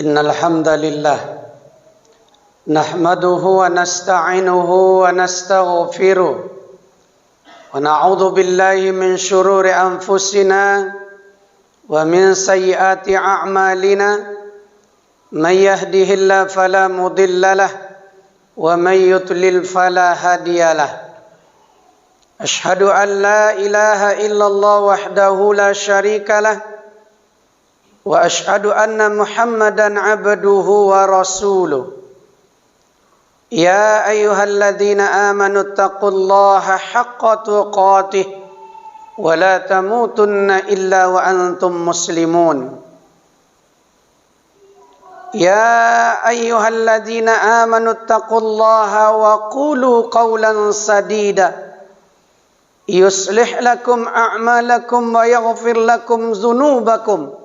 Innal hamdalillah nahmaduhu wa nasta'inuhu wa nastaghfiruh wa na'udzu billahi min shururi anfusina wa min sayyiati a'malina may yahdihillahu fala mudilla lahu wa may yudlil fala hadiya lahu. Ashhadu an la ilaha illallah wahdahu la syarika lahu wa ashhadu anna Muhammadan abduhu wa rasuluh. Ya ayyuhalladzina amanu taqullaha haqqa tuqatih wa la tamutunna illa wa antum muslimun. Ya ayyuhalladzina amanu taqullaha wa qulu qawlan sadida yuslih lakum a'malakum wa yaghfir lakum dhunubakum.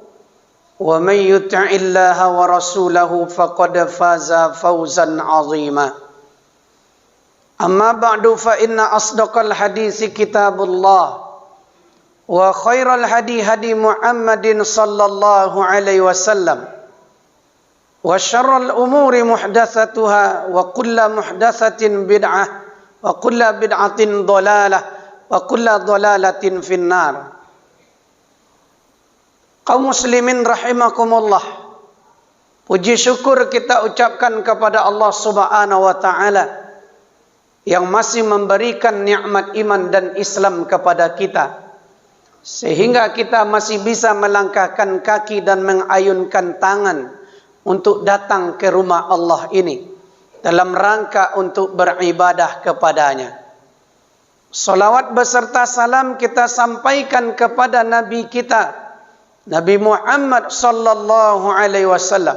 Wa man yuti'illaha wa rasulahu faqad faza fawzan 'azima. Amma ba'du fa inna asdaqal hadisi kitabullah wa khairal hadi hadi Muhammadin sallallahu alaihi wasallam wa syarrul umuri muhdatsatuha wa kullu muhdatsatin bid'ah wa kullu bid'atin dhalalah wa kullu dhalalatin finnar. Kaum muslimin rahimakumullah, puji syukur kita ucapkan kepada Allah Subhanahu wa taala yang masih memberikan nikmat iman dan Islam kepada kita, sehingga kita masih bisa melangkahkan kaki dan mengayunkan tangan untuk datang ke rumah Allah ini dalam rangka untuk beribadah kepadanya. Salawat beserta salam kita sampaikan kepada Nabi kita Nabi Muhammad sallallahu alaihi wasallam,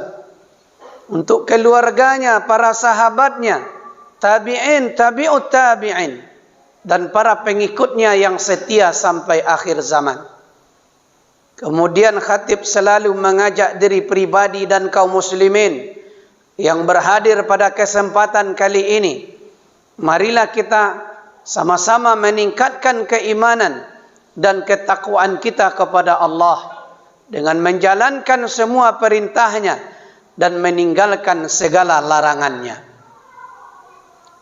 untuk keluarganya, para sahabatnya, tabi'in, tabi'ut tabi'in, dan para pengikutnya yang setia sampai akhir zaman. Kemudian khatib selalu mengajak diri pribadi dan kaum muslimin yang berhadir pada kesempatan kali ini, marilah kita sama-sama meningkatkan keimanan dan ketakwaan kita kepada Allah dengan menjalankan semua perintahnya dan meninggalkan segala larangannya.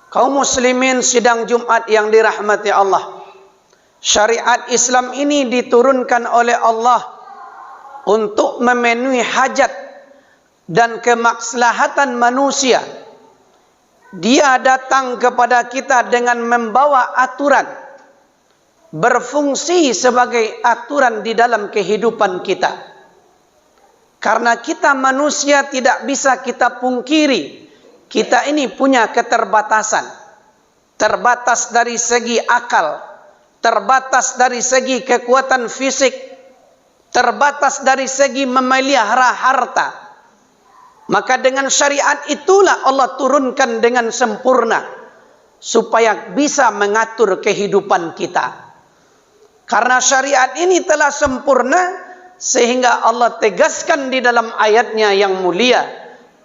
Kaum muslimin sidang Jumat yang dirahmati Allah, syariat Islam ini diturunkan oleh Allah untuk memenuhi hajat dan kemaslahatan manusia. Dia datang kepada kita dengan membawa aturan, berfungsi sebagai aturan di dalam kehidupan kita. Karena kita manusia tidak bisa kita pungkiri, kita ini punya keterbatasan. Terbatas dari segi akal, terbatas dari segi kekuatan fisik, terbatas dari segi memelihara harta. Maka dengan syariat itulah Allah turunkan dengan sempurna supaya bisa mengatur kehidupan kita. Karena syariat ini telah sempurna, sehingga Allah tegaskan di dalam ayatnya yang mulia,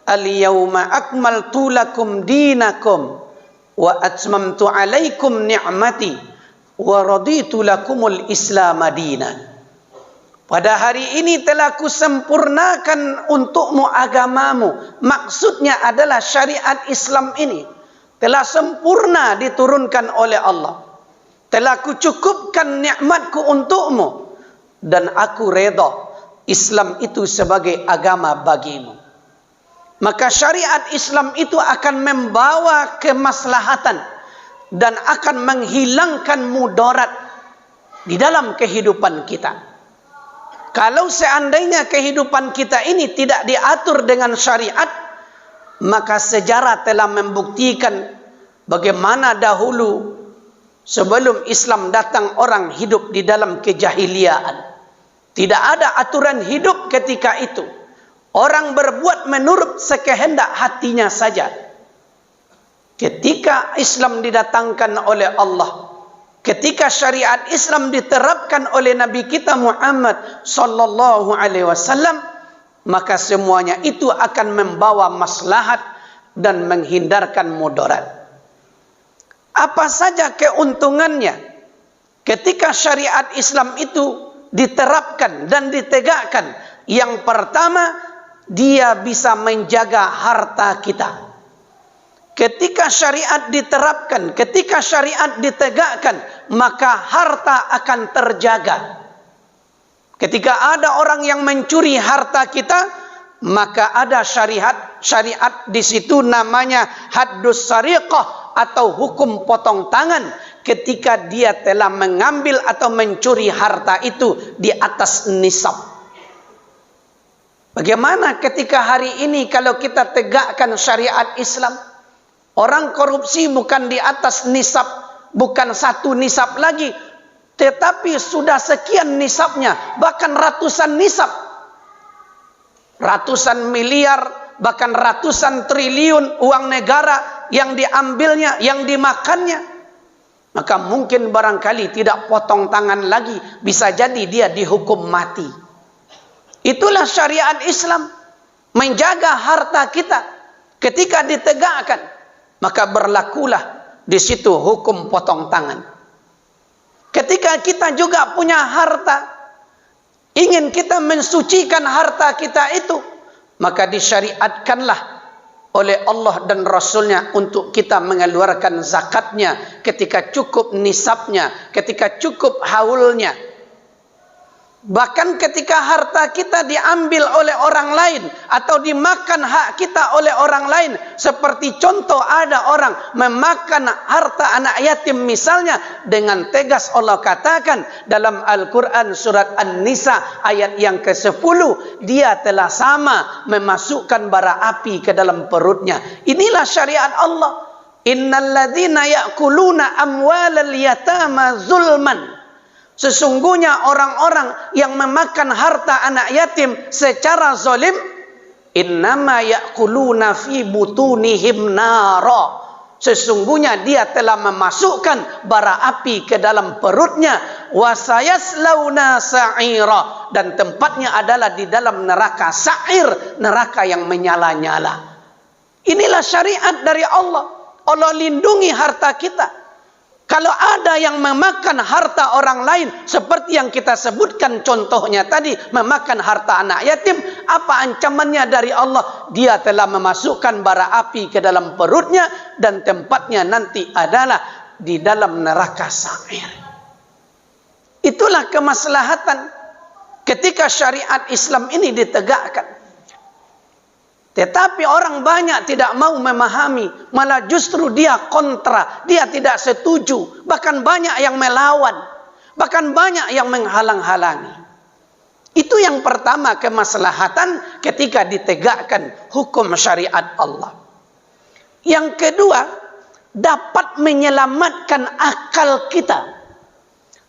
Al-yawma akmaltu lakum dinakum wa atmamtu alaikum ni'mati wa raditu lakumul islam dinan. Pada hari ini telah kusempurnakan untukmu agamamu. Maksudnya adalah syariat Islam ini telah sempurna diturunkan oleh Allah. Telah kucukupkan nikmatku untukmu dan aku redha Islam itu sebagai agama bagimu. Maka syariat Islam itu akan membawa kemaslahatan dan akan menghilangkan mudarat di dalam kehidupan kita. Kalau seandainya kehidupan kita ini tidak diatur dengan syariat, maka sejarah telah membuktikan bagaimana dahulu sebelum Islam datang orang hidup di dalam kejahiliaan. Tidak ada aturan hidup ketika itu. Orang berbuat menurut sekehendak hatinya saja. Ketika Islam didatangkan oleh Allah, ketika syariat Islam diterapkan oleh Nabi kita Muhammad sallallahu alaihi wasallam, maka semuanya itu akan membawa maslahat dan menghindarkan mudarat. Apa saja keuntungannya ketika syariat Islam itu diterapkan dan ditegakkan? Yang pertama, dia bisa menjaga harta kita. Ketika syariat diterapkan, ketika syariat ditegakkan, maka harta akan terjaga. Ketika ada orang yang mencuri harta kita, maka ada syariat di situ namanya haddus sariqah atau hukum potong tangan ketika dia telah mengambil atau mencuri harta itu di atas nisab. Bagaimana ketika hari ini kalau kita tegakkan syariat Islam? Orang korupsi bukan di atas nisab, bukan satu nisab lagi, tetapi sudah sekian nisabnya, bahkan ratusan nisab. Ratusan miliar, bahkan ratusan triliun uang negara yang diambilnya, yang dimakannya. Maka mungkin barangkali tidak potong tangan lagi, bisa jadi dia dihukum mati. Itulah syariat Islam, menjaga harta kita. Ketika ditegakkan, maka berlakulah di situ hukum potong tangan. Ketika kita juga punya harta, ingin kita mensucikan harta kita itu, maka disyariatkanlah oleh Allah dan Rasulnya untuk kita mengeluarkan zakatnya ketika cukup nisabnya, ketika cukup haulnya. Bahkan ketika harta kita diambil oleh orang lain atau dimakan hak kita oleh orang lain, seperti contoh ada orang memakan harta anak yatim misalnya, dengan tegas Allah katakan dalam Al-Quran surat An-Nisa ayat yang ke-10, dia telah sama memasukkan bara api ke dalam perutnya. Inilah syariat Allah. Innal ladzina ya'kuluna amwalal yatama zulman. Sesungguhnya orang-orang yang memakan harta anak yatim secara zalim, innama ya'kuluna fi butunihim nara. Sesungguhnya dia telah memasukkan bara api ke dalam perutnya, wa sayaslauna sa'ira, dan tempatnya adalah di dalam neraka sa'ir, neraka yang menyala-nyala. Inilah syariat dari Allah. Allah lindungi harta kita. Kalau ada yang memakan harta orang lain, seperti yang kita sebutkan contohnya tadi, memakan harta anak yatim, apa ancamannya dari Allah? Dia telah memasukkan bara api ke dalam perutnya, dan tempatnya nanti adalah di dalam neraka sa'ir. Itulah kemaslahatan ketika syariat Islam ini ditegakkan. Tetapi orang banyak tidak mau memahami, malah justru dia kontra, dia tidak setuju, bahkan banyak yang melawan, bahkan banyak yang menghalang-halangi. Itu yang pertama, kemaslahatan ketika ditegakkan hukum syariat Allah. Yang kedua, dapat menyelamatkan akal kita.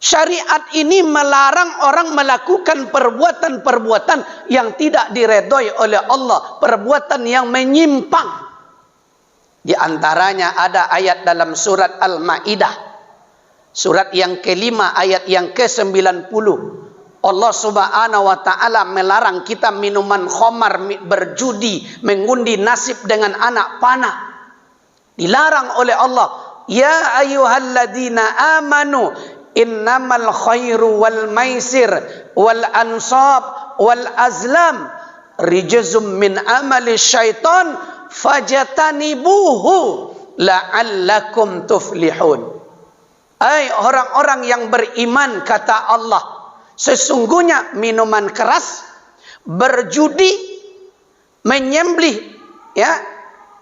Syariat ini melarang orang melakukan perbuatan-perbuatan yang tidak diredoi oleh Allah, perbuatan yang menyimpang. Di antaranya ada ayat dalam surat Al-Maidah, surat yang kelima ayat yang ke-90. Allah Subhanahu wa taala melarang kita minuman khamar, berjudi, mengundi nasib dengan anak panah. Dilarang oleh Allah. Ya ayyuhalladzina amanu innamal khairu wal maisir wal ansab wal azlam rijzum min amali syaitan fajatanibuhu la'allakum tuflihun. Hai orang-orang yang beriman, kata Allah, sesungguhnya minuman keras, berjudi, menyembelih, ya,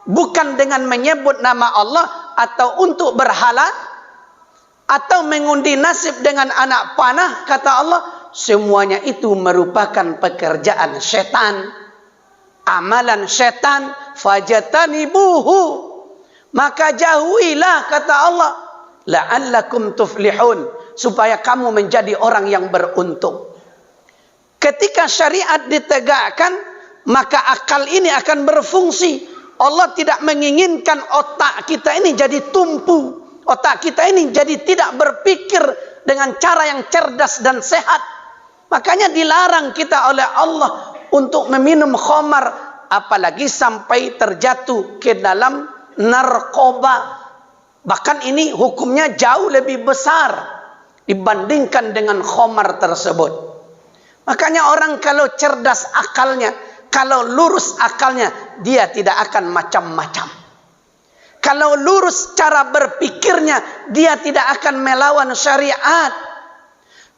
bukan dengan menyebut nama Allah atau untuk berhala, atau mengundi nasib dengan anak panah, kata Allah, semuanya itu merupakan pekerjaan setan, amalan setan. Fajatanibuhu, maka jauhilah, kata Allah, la'allakum tuflihun, supaya kamu menjadi orang yang beruntung. Ketika syariat ditegakkan, maka akal ini akan berfungsi. Allah tidak menginginkan otak kita ini jadi tumpu. Otak kita ini jadi tidak berpikir dengan cara yang cerdas dan sehat. Makanya dilarang kita oleh Allah untuk meminum khamar, apalagi sampai terjatuh ke dalam narkoba. Bahkan ini hukumnya jauh lebih besar dibandingkan dengan khamar tersebut. Makanya orang kalau cerdas akalnya, Kalau lurus akalnya, dia tidak akan macam-macam. Kalau lurus cara berpikirnya, dia tidak akan melawan syariat.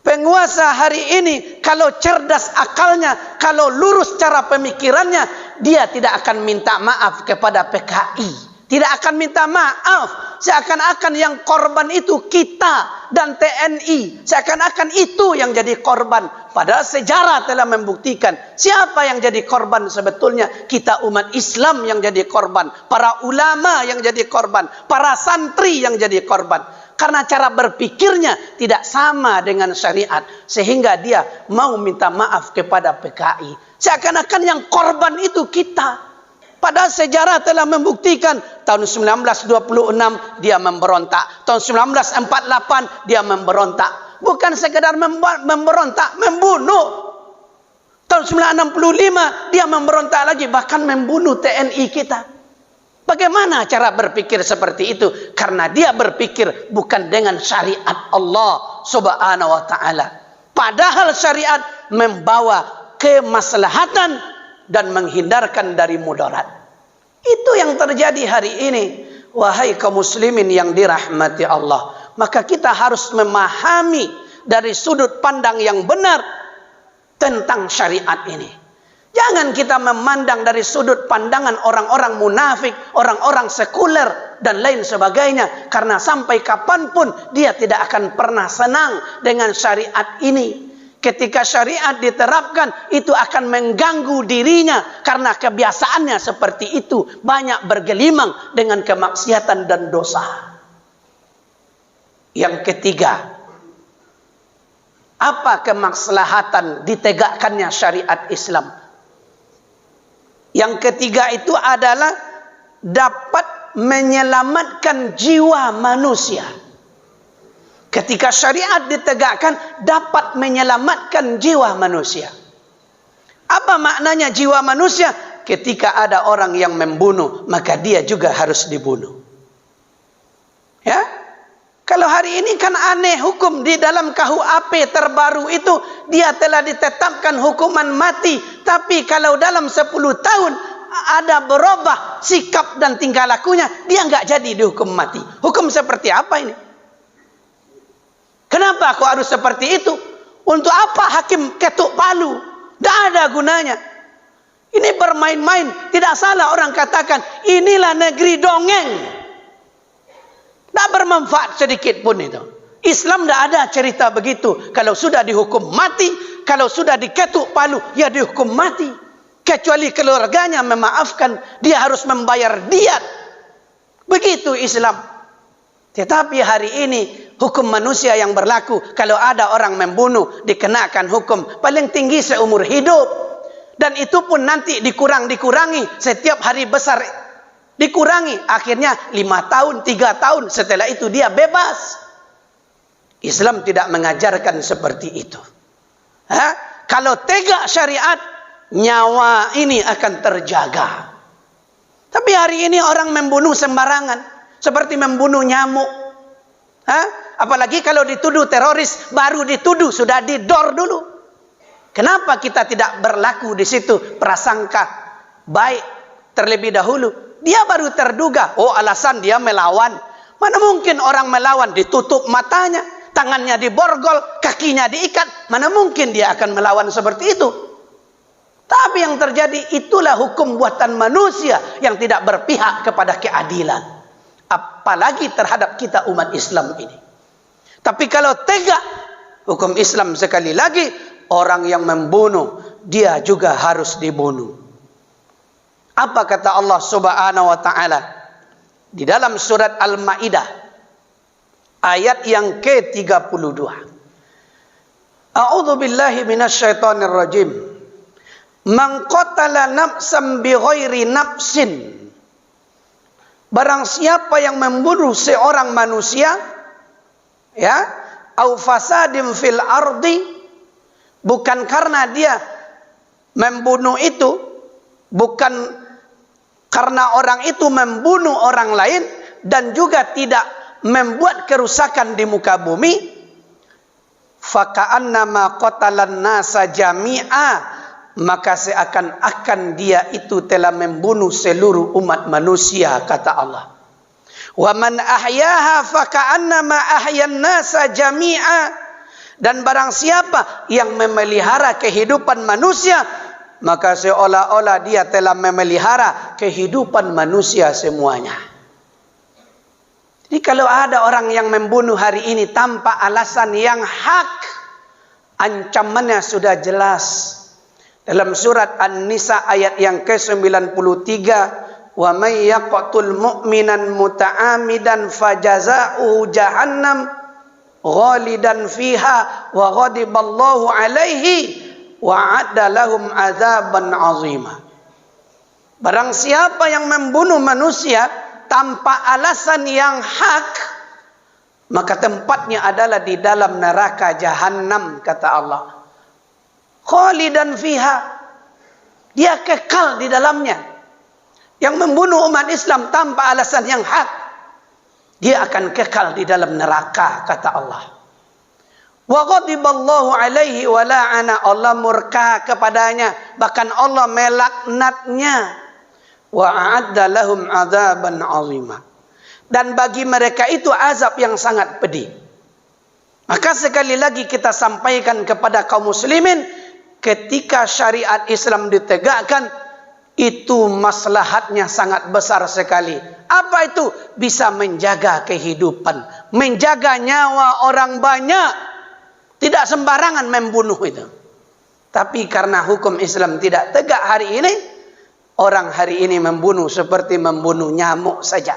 Penguasa hari ini, kalau cerdas akalnya, kalau lurus cara pemikirannya, dia tidak akan minta maaf kepada PKI. Tidak akan minta maaf. Seakan-akan yang korban itu kita dan TNI. Seakan-akan itu yang jadi korban. Padahal sejarah telah membuktikan siapa yang jadi korban sebetulnya. Kita umat Islam yang jadi korban. Para ulama yang jadi korban. Para santri yang jadi korban. Karena cara berpikirnya tidak sama dengan syariat. Sehingga dia mau minta maaf kepada PKI. Seakan-akan yang korban itu kita. Padahal sejarah telah membuktikan tahun 1926 dia memberontak. Tahun 1948 dia memberontak. Bukan sekedar memberontak, membunuh. Tahun 1965 dia memberontak lagi. Bahkan membunuh TNI kita. Bagaimana cara berpikir seperti itu? Karena dia berpikir bukan dengan syariat Allah subhanahu wa ta'ala. Padahal syariat membawa kemaslahatan dan menghindarkan dari mudarat. Itu yang terjadi hari ini. Wahai kaum muslimin yang dirahmati Allah. Maka kita harus memahami dari sudut pandang yang benar tentang syariat ini. Jangan kita memandang dari sudut pandangan orang-orang munafik, orang-orang sekuler dan lain sebagainya. Karena sampai kapanpun dia tidak akan pernah senang dengan syariat ini. Ketika syariat diterapkan, itu akan mengganggu dirinya. Karena kebiasaannya seperti itu. Banyak bergelimang dengan kemaksiatan dan dosa. Yang ketiga, apa kemaslahatan ditegakkannya syariat Islam? Yang ketiga itu adalah dapat menyelamatkan jiwa manusia. Ketika syariat ditegakkan, dapat menyelamatkan jiwa manusia. Apa maknanya jiwa manusia? Ketika ada orang yang membunuh, maka dia juga harus dibunuh. Ya? Kalau hari ini kan aneh hukum di dalam KUHP terbaru itu, dia telah ditetapkan hukuman mati. Tapi kalau dalam 10 tahun ada berubah sikap dan tingkah lakunya, dia nggak jadi dihukum mati. Hukum seperti apa ini? Kenapa kok harus seperti itu? Untuk apa hakim ketuk palu? Tidak ada gunanya. Ini bermain-main. Tidak salah orang katakan, inilah negeri dongeng. Tidak bermanfaat sedikit pun itu. Islam tidak ada cerita begitu. Kalau sudah dihukum mati, kalau sudah diketuk palu, ya dihukum mati. Kecuali keluarganya memaafkan, dia harus membayar diat. Begitu Islam. Tetapi hari ini hukum manusia yang berlaku, kalau ada orang membunuh dikenakan hukum paling tinggi seumur hidup, dan itu pun nanti dikurangi setiap hari besar, dikurangi akhirnya 5 tahun 3 tahun, setelah itu dia bebas. Islam tidak mengajarkan seperti itu. Kalau tegak syariat, nyawa ini akan terjaga. Tapi hari ini orang membunuh sembarangan. Seperti membunuh nyamuk. Apalagi kalau dituduh teroris, baru dituduh, sudah didor dulu. Kenapa kita tidak berlaku di situ prasangka baik terlebih dahulu? Dia baru terduga, oh alasan dia melawan. Mana mungkin orang melawan ditutup matanya, tangannya diborgol, kakinya diikat. Mana mungkin dia akan melawan seperti itu? Tapi yang terjadi itulah hukum buatan manusia yang tidak berpihak kepada keadilan. Apalagi terhadap kita umat Islam ini. Tapi kalau tegak hukum Islam sekali lagi, orang yang membunuh dia juga harus dibunuh. Apa kata Allah Subhanahu wa taala di dalam surat Al-Maidah ayat yang ke-32? A'udzu billahi minasyaitonir rajim. Man qatala nafsan bighairi nafsin, barang siapa yang membunuh seorang manusia, ya, au fasadin fil ardi, bukan karena dia membunuh itu, bukan karena orang itu membunuh orang lain, dan juga tidak membuat kerusakan di muka bumi, faka'annama qatalan nasa jami'a, maka seakan-akan dia itu telah membunuh seluruh umat manusia, kata Allah. Wa man ahyaha faka'annama ahyan nasa jami'a. Dan barang siapa yang memelihara kehidupan manusia, maka seolah-olah dia telah memelihara kehidupan manusia semuanya. Jadi kalau ada orang yang membunuh hari ini tanpa alasan yang hak, ancamannya sudah jelas. Dalam surat An-Nisa ayat yang ke-93, wa may yaqtul mu'minan muta'amidan fajaza'uhu jahannam ghalidan fiha wa ghadiballahu alaihi wa adda lahum azaban azima. Barang siapa yang membunuh manusia tanpa alasan yang hak, maka tempatnya adalah di dalam neraka jahanam, kata Allah. Khalidan fiha, dia kekal di dalamnya. Yang membunuh umat Islam tanpa alasan yang hak, dia akan kekal di dalam neraka, kata Allah. Wa ghadiballahu alaihi wa la'ana, Allah murka kepadanya, bahkan Allah melaknatnya. Wa a'adda lahum adzaban 'azima, dan bagi mereka itu azab yang sangat pedih. Maka sekali lagi kita sampaikan kepada kaum muslimin, ketika syariat Islam ditegakkan, itu maslahatnya sangat besar sekali. Apa itu? Bisa menjaga kehidupan, menjaga nyawa orang banyak. Tidak sembarangan membunuh itu. Tapi karena hukum Islam tidak tegak hari ini, orang hari ini membunuh seperti membunuh nyamuk saja.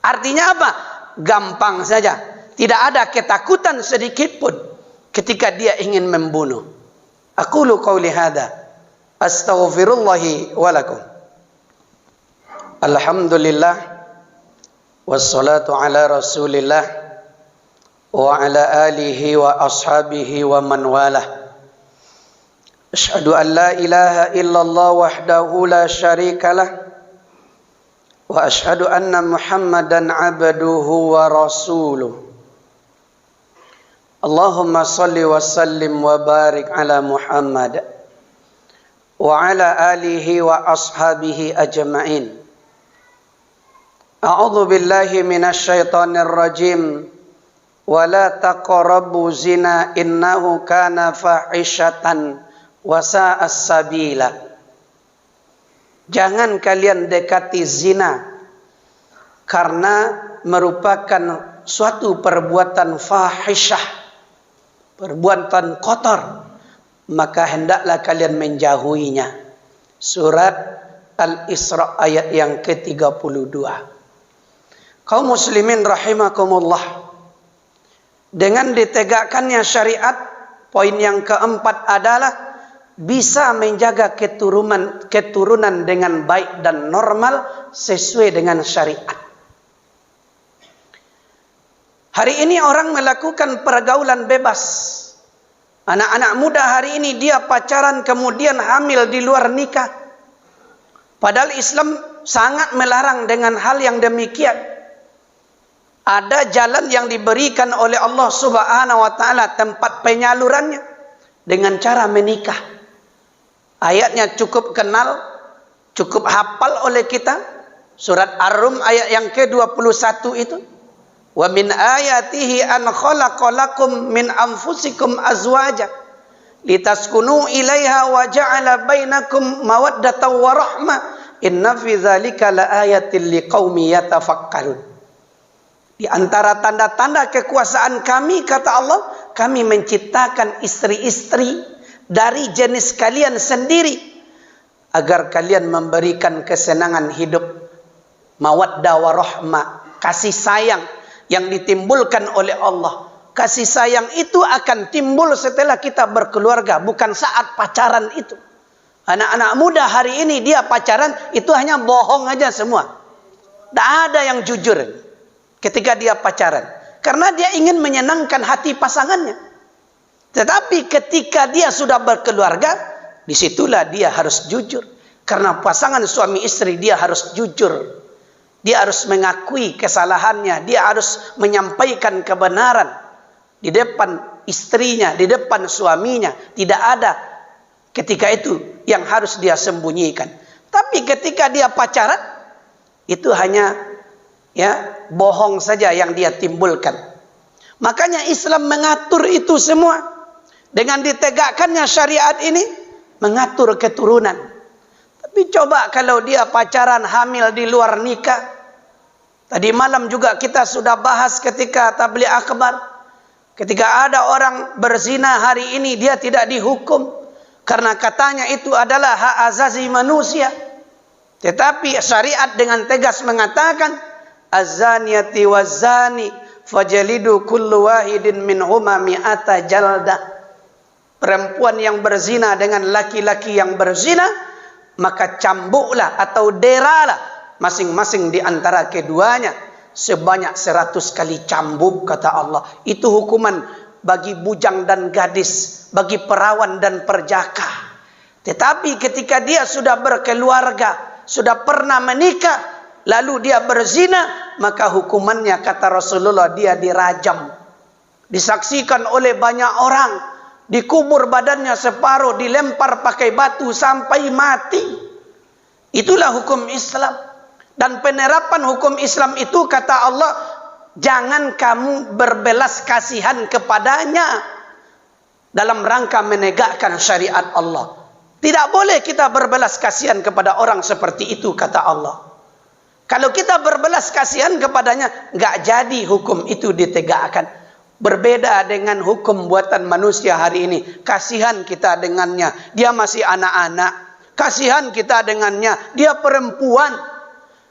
Artinya apa? Gampang saja. Tidak ada ketakutan sedikit pun ketika dia ingin membunuh. Aqulu qawli hadza astaghfirullahi wa lakum. Alhamdulillah wassalatu ala Rasulillah wa ala alihi wa ashabihi wa man walah. Asyhadu an la ilaha illallah wahdahu la syarikalah wa asyhadu anna Muhammadan abduhu wa rasuluh. Allahumma salli wa sallim wa barik ala Muhammad wa ala alihi wa ashabihi ajma'in. A'udzu billahi minasy syaithanir rajim. Wa la taqrabu zina innahu kana fahishatan wa sa'as sabila. Jangan kalian dekati zina, karena merupakan suatu perbuatan fahisyah, perbuatan kotor, maka hendaklah kalian menjauhinya. Surat Al-Isra ayat yang ke-32. Kaum muslimin rahimakumullah, dengan ditegakkannya syariat, poin yang keempat adalah bisa menjaga keturunan dengan baik dan normal sesuai dengan syariat. Hari ini orang melakukan pergaulan bebas. Anak-anak muda hari ini dia pacaran kemudian hamil di luar nikah. Padahal Islam sangat melarang dengan hal yang demikian. Ada jalan yang diberikan oleh Allah Subhanahu wa taala, tempat penyalurannya dengan cara menikah. Ayatnya cukup kenal, cukup hafal oleh kita. Surat Ar-Rum ayat yang ke-21 itu. Wa min ayatihi an khalaqalakum min anfusikum azwaja litaskunu ilaiha wa ja'ala bainakum mawaddatan wa rahmah inna fi dzalika laayatil liqaumi yatafakkarun. Di antara tanda-tanda kekuasaan kami, kata Allah, kami menciptakan istri-istri dari jenis kalian sendiri agar kalian memberikan kesenangan hidup, mawaddah warahmah, kasih sayang yang ditimbulkan oleh Allah. Kasih sayang itu akan timbul setelah kita berkeluarga, bukan saat pacaran itu. Anak-anak muda hari ini dia pacaran itu hanya bohong aja semua. Tidak ada yang jujur ketika dia pacaran, karena dia ingin menyenangkan hati pasangannya. Tetapi ketika dia sudah berkeluarga, disitulah dia harus jujur. Karena pasangan suami istri dia harus jujur. Dia harus mengakui kesalahannya. Dia harus menyampaikan kebenaran di depan istrinya, di depan suaminya. Tidak ada Ketika itu yang harus dia sembunyikan. Tapi ketika dia pacaran, itu hanya bohong saja yang dia timbulkan. Makanya Islam mengatur itu semua. Dengan ditegakkannya syariat ini, mengatur keturunan. Tapi coba kalau dia pacaran hamil di luar nikah. Tadi malam juga kita sudah bahas ketika tabligh akbar. Ketika ada orang berzina hari ini, dia tidak dihukum. Karena katanya itu adalah hak asasi manusia. Tetapi syariat dengan tegas mengatakan, az-zaniyati waz-zani fajalidu kullu wahidin minhuma mi'ata jaldah. Perempuan yang berzina dengan laki-laki yang berzina, maka cambuklah atau deralah masing-masing di antara keduanya sebanyak 100 kali cambuk, kata Allah. Itu hukuman bagi bujang dan gadis, bagi perawan dan perjaka. Tetapi ketika dia sudah berkeluarga, sudah pernah menikah, lalu dia berzina, maka hukumannya kata Rasulullah, dia dirajam. Disaksikan oleh banyak orang, dikubur badannya separuh, dilempar pakai batu sampai mati. Itulah hukum Islam. Dan penerapan hukum Islam itu kata Allah, jangan kamu berbelas kasihan kepadanya dalam rangka menegakkan syariat Allah. Tidak boleh kita berbelas kasihan kepada orang seperti itu, kata Allah. Kalau kita berbelas kasihan kepadanya, nggak jadi hukum itu ditegakkan. Berbeda dengan hukum buatan manusia hari ini. Kasihan kita dengannya, dia masih anak-anak. Kasihan kita dengannya, dia perempuan.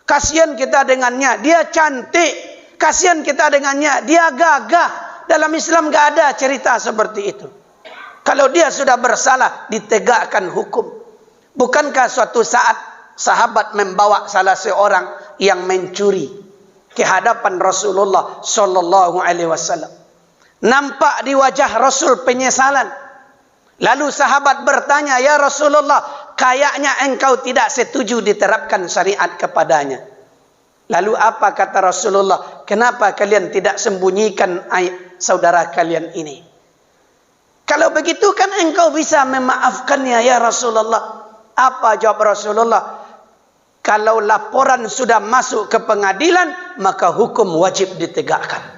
Kasihan kita dengannya, dia cantik. Kasihan kita dengannya, dia gagah. Dalam Islam nggak ada cerita seperti itu. Kalau dia sudah bersalah, ditegakkan hukum. Bukankah suatu saat sahabat membawa salah seorang yang mencuri ke hadapan Rasulullah Sallallahu Alaihi Wasallam. Nampak di wajah Rasul penyesalan. Lalu sahabat bertanya, ya Rasulullah, kayaknya engkau tidak setuju diterapkan syariat kepadanya. Lalu apa kata Rasulullah? Kenapa kalian tidak sembunyikan saudara kalian ini? Kalau begitu kan engkau bisa memaafkannya ya Rasulullah. Apa jawab Rasulullah? Kalau laporan sudah masuk ke pengadilan, maka hukum wajib ditegakkan.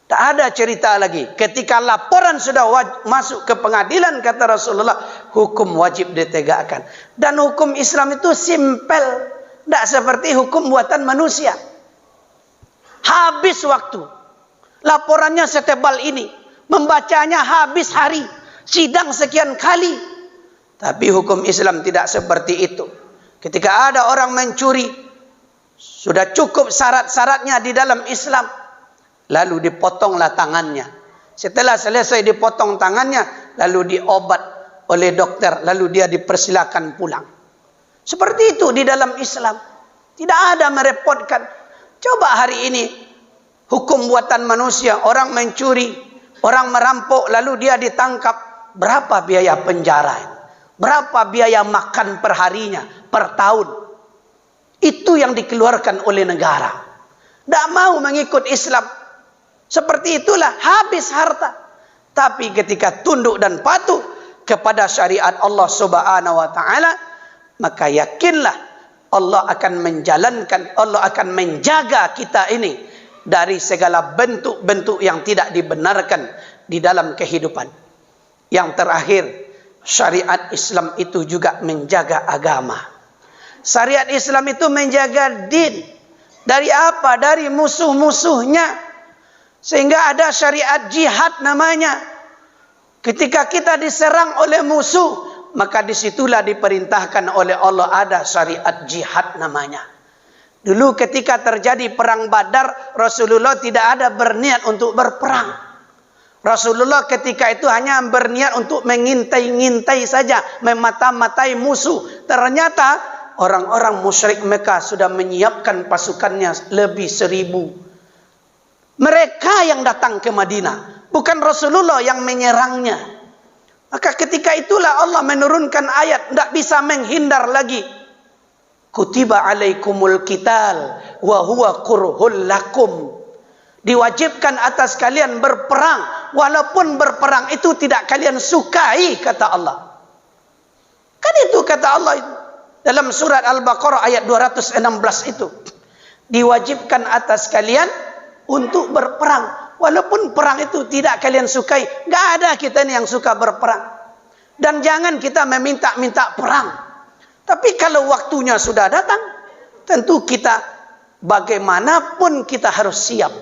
Tak ada cerita lagi. Ketika laporan sudah masuk ke pengadilan, kata Rasulullah, hukum wajib ditegakkan. Dan hukum Islam itu simpel. Tidak seperti hukum buatan manusia. Habis waktu. Laporannya setebal ini. Membacanya habis hari, sidang sekian kali. Tapi hukum Islam tidak seperti itu. Ketika ada orang mencuri, sudah cukup syarat-syaratnya di dalam Islam, lalu dipotonglah tangannya. Setelah selesai dipotong tangannya, lalu diobat oleh dokter, lalu dia dipersilakan pulang. Seperti itu di dalam Islam. Tidak ada merepotkan. Coba hari ini hukum buatan manusia, orang mencuri, orang merampok, lalu dia ditangkap. Berapa biaya penjara? Berapa biaya makan perharinya, per tahun? Itu yang dikeluarkan oleh negara. Tidak mau mengikut Islam. Seperti itulah habis harta. Tapi ketika tunduk dan patuh kepada syariat Allah Subhanahu wa Ta'ala, maka yakinlah Allah akan menjalankan, Allah akan menjaga kita ini dari segala bentuk-bentuk yang tidak dibenarkan di dalam kehidupan. Yang terakhir, syariat Islam itu juga menjaga agama. Syariat Islam itu menjaga din. Dari apa? Dari musuh-musuhnya. Sehingga ada syariat jihad namanya. Ketika kita diserang oleh musuh, maka disitulah diperintahkan oleh Allah ada syariat jihad namanya. Dulu ketika terjadi perang Badar, Rasulullah tidak ada berniat untuk berperang. Rasulullah ketika itu hanya berniat untuk mengintai-ngintai saja, memata-matai musuh. Ternyata orang-orang musyrik Mekah sudah menyiapkan pasukannya lebih 1000. Mereka yang datang ke Madinah, bukan Rasulullah yang menyerangnya. Maka ketika itulah Allah menurunkan ayat, tidak bisa menghindar lagi. Kutiba alaikumul qital wa huwa kurhul lakum. Diwajibkan atas kalian berperang, walaupun berperang itu tidak kalian sukai, kata Allah. Kan itu kata Allah dalam surat Al-Baqarah ayat 216 itu. Diwajibkan atas kalian untuk berperang. Walaupun perang itu tidak kalian sukai. Gak ada kita ini yang suka berperang. Dan jangan kita meminta-minta perang. Tapi kalau waktunya sudah datang, tentu kita bagaimanapun kita harus siap.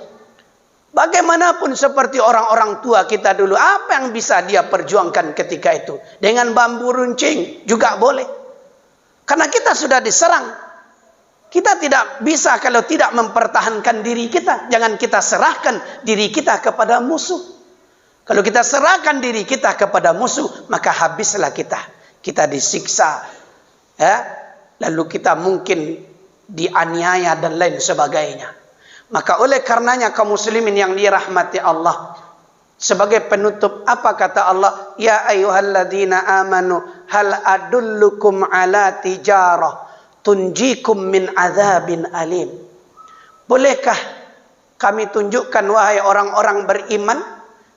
Bagaimanapun seperti orang-orang tua kita dulu, apa yang bisa dia perjuangkan ketika itu? Dengan bambu runcing juga boleh. Karena kita sudah diserang. Kita tidak bisa kalau tidak mempertahankan diri kita. Jangan kita serahkan diri kita kepada musuh. Kalau kita serahkan diri kita kepada musuh, maka habislah kita. Kita disiksa. Ya? Lalu kita mungkin dianiaya dan lain sebagainya. Maka oleh karenanya kaum muslimin yang dirahmati Allah, sebagai penutup apa kata Allah? Ya ayyuhalladzina amanu hal adullukum ala tijarah tunjikum min azabin alim. Bolehkah kami tunjukkan wahai orang-orang beriman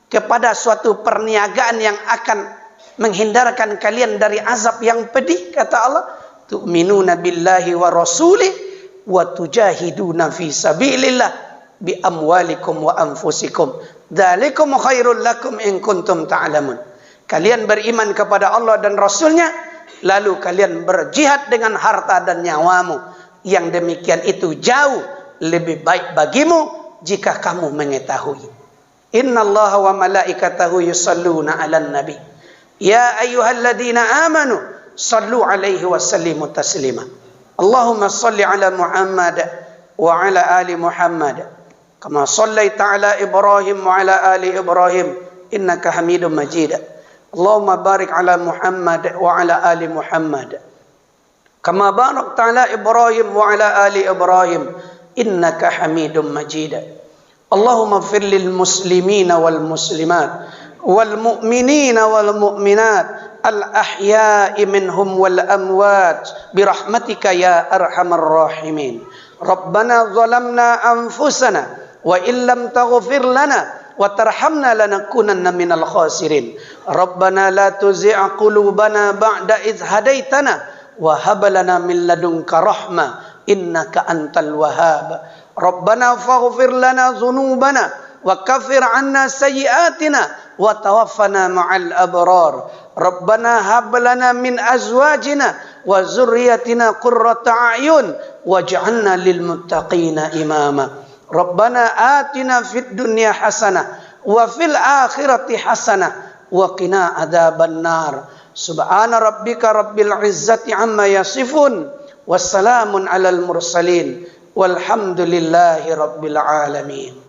kepada suatu perniagaan yang akan menghindarkan kalian dari azab yang pedih? Kata Allah, tu'minuna billahi wa rasulih wa tujahiduna fi sabilillah bi amwalikum wa anfusikum dzalikum khairul lakum in kuntum ta'lamun. Kalian beriman kepada Allah dan Rasulnya, lalu kalian berjihad dengan harta dan nyawamu. Yang demikian itu jauh lebih baik bagimu jika kamu mengetahui. Innallaha wa malaikatahu yusalluna 'alan nabi ya ayyuhalladzina amanu sallu 'alaihi wa sallimu taslima. Allahumma salli ala Muhammad wa ala ali Muhammad kama sallaita ala Ibrahim wa ala ali Ibrahim innaka Hamidum Majid. Allahumma barik ala Muhammad wa ala ali Muhammad kama barakta ala Ibrahim wa ala ali Ibrahim innaka Hamidum Majid. Allahumma ighfir lil muslimina wal muslimat wal mu'minina wal mu'minat al-ahya'i minhum wal amwat birahmatika ya arhamar rahimin. Rabbana zalamna anfusana wa illam taghfir lana wa tarhamna lanakunanna minal khasirin. Rabbana la tuzigh qulubana ba'da idh hadaitana wa hab lana min ladunka rahmah innaka antal wahhab. Rabbana faghfir lana dhunubana wa kaffir 'anna sayyi'atina wa tawaffana ma'al abrar. Rabbana hab lana min azwajina wa zurriyyatina qurrata a'yun waj'alna lil muttaqina imama. Rabbana atina fid dunya hasanah wa fil akhirati hasanah wa qina adzaban nar. Subhana rabbika rabbil izzati amma yasifun wassalamun alal mursalin walhamdulillahi rabbil alamin.